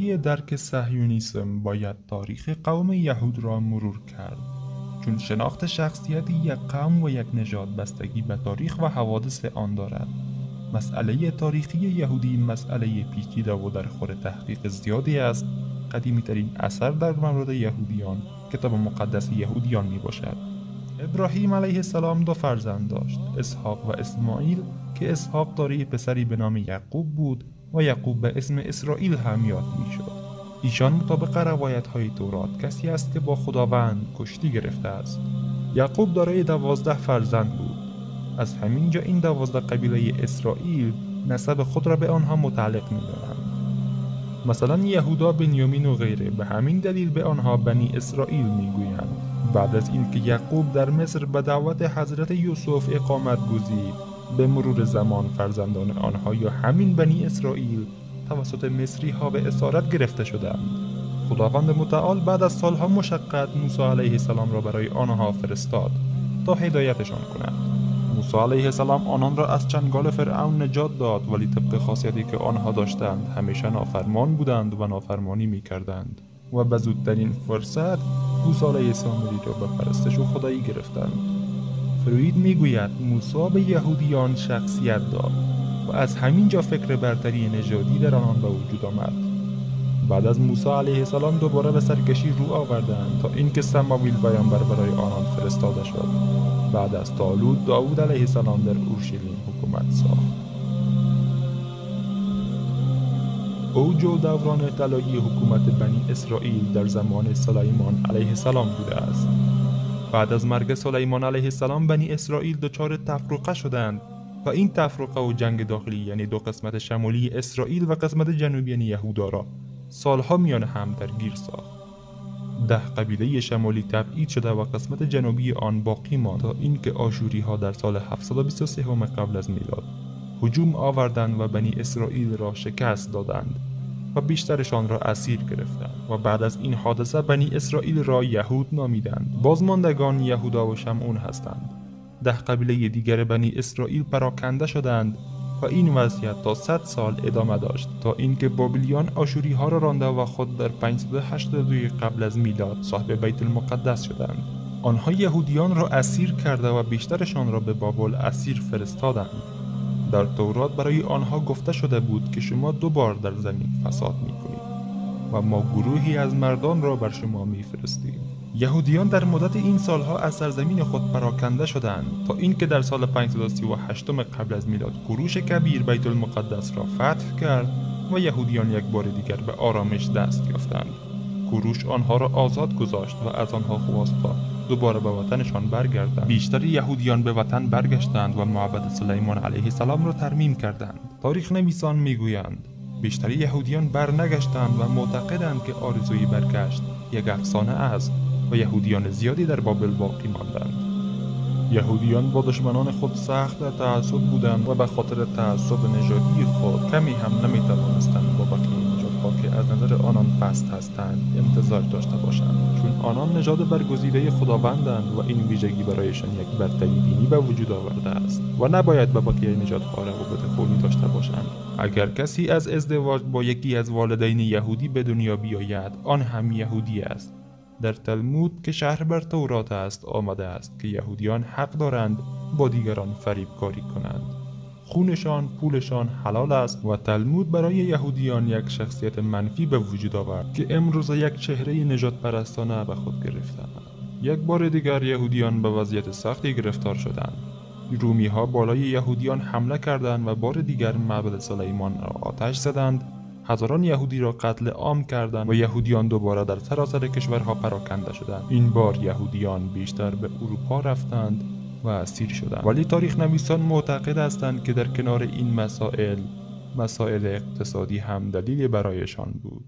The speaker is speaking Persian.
برای درک صهیونیسم باید تاریخ قوم یهود را مرور کرد، چون شناخت شخصیت یک قوم و یک نژاد بستگی به تاریخ و حوادث آن دارد. مسئله تاریخی یهودی مسئله پیچیده و در خور تحقیق زیادی است. قدیمی ترین اثر در مورد یهودیان کتاب مقدس یهودیان می باشد. ابراهیم علیه السلام 2 فرزند داشت، اسحاق و اسماعیل، که اسحاق دارای پسری به نام یعقوب بود و یعقوب به اسم اسرائیل هم یاد می شد. ایشان مطابق روایت های تورات کسی است که با خداوند کشتی گرفته است. یعقوب دارای 12 فرزند بود. از همین جا این 12 قبیله اسرائیل نسب خود را به آنها متعلق می دانند. مثلا یهودا، بنیامین و غیره، به همین دلیل به آنها بنی اسرائیل می گویند. بعد از اینکه یعقوب در مصر به دعوت حضرت یوسف اقامت گزید، به مرور زمان فرزندان آنها یا همین بنی اسرائیل توسط مصری ها به اسارت گرفته شدند. خداوند متعال بعد از سالها مشقت موسی علیه السلام را برای آنها فرستاد تا هدایتشان کند. موسی علیه السلام آنان را از چنگال فرعون نجات داد، ولی طبق خاصیتی که آنها داشتند همیشه نافرمان بودند و نافرمانی می کردند و به زودترین فرصت موسی علیه السلام را به پرستش و خدایی گرفتند. فروید می گوید موسی به یهودیان شخصیت داد و از همین جا فکر برتری نژادی در آنان به وجود آمد. بعد از موسی علیه السلام دوباره به سرکشی رو آوردند تا اینکه سموئیل پیامبر برای آنان فرستاده شد. بعد از طالوت داوود علیه السلام در اورشلیم حکومت ساخت. اوج و دوران طلایی حکومت بنی اسرائیل در زمان سلیمان علیه السلام بوده است. بعد از مرگ سلیمان علیه السلام بنی اسرائیل دچار تفرقه شدند و این تفرقه و جنگ داخلی، یعنی 2 قسمت شمالی اسرائیل و قسمت جنوبی یعنی یهودا را سالها میان هم درگیر ساخت. 10 قبیله شمالی تبعید شده و قسمت جنوبی آن باقی ماند تا اینکه آشوری ها در سال 723 قبل از میلاد هجوم آوردند و بنی اسرائیل را شکست دادند و بیشترشان را اسیر گرفتند و بعد از این حادثه بنی اسرائیل را یهود نامیدند. بازماندگان یهودا و شمعون هستند. 10 قبیله دیگر بنی اسرائیل پراکنده شدند و این وضعیت تا 100 سال ادامه داشت تا اینکه بابلیان آشوری ها را رانده و خود در 582 قبل از میلاد صاحب بیت المقدس شدند. آنها یهودیان را اسیر کرده و بیشترشان را به بابل اسیر فرستادند. در تورات برای آنها گفته شده بود که شما 2 بار در زمین فساد می‌کنید و ما گروهی از مردان را بر شما می‌فرستیم. یهودیان در مدت این سالها از سرزمین خود پراکنده شدند تا اینکه در سال 538 قبل از میلاد کوروش کبیر بیت المقدس را فتح کرد و یهودیان یک بار دیگر به آرامش دست یافتند. کوروش آنها را آزاد گذاشت و از آنها خواست تا دوباره به وطنشان برگردند. بیشتر یهودیان به وطن برگشتند و معبد سلیمان علیه السلام را ترمیم کردند. تاریخ نویسان میگویند بیشتر یهودیان برنگشتند و معتقدند که آرزوی برگشت یک افسانه است و یهودیان زیادی در بابل باقی ماندند. یهودیان با دشمنان خود سخت در تعصب بودند و به خاطر تعصب نژادی خود کمی هم نمی‌توانستند با بقیه نژادها که از نظر آنان پست هستند امتزاج داشته باشند، چون آنان نژاد برگزیده خداوندند و این ویژگی برایشان یک برتری دینی به وجود آورده است و نباید با بقیه نژادها روابط خوبی داشته باشند. اگر کسی از ازدواج با یکی از والدین یهودی به دنیا بیاید، آن هم یهودی است. در تلمود که شرح بر تورات است آمده است که یهودیان حق دارند با دیگران فریبکاری کنند. خونشان، پولشان حلال است و تلمود برای یهودیان یک شخصیت منفی به وجود آورد که امروز یک چهره نژاد پرستانه به خود گرفتند. یک بار دیگر یهودیان به وضعیت سختی گرفتار شدند. رومی ها بالای یهودیان حمله کردند و بار دیگر معبد سلیمان را آتش زدند. هزاران یهودی را قتل عام کردند و یهودیان دوباره در سراسر کشورها پراکنده شدند. این بار یهودیان بیشتر به اروپا رفتند و اسیر شدند. ولی تاریخ نویسان معتقد هستند که در کنار این مسائل اقتصادی هم دلیلی برایشان بود.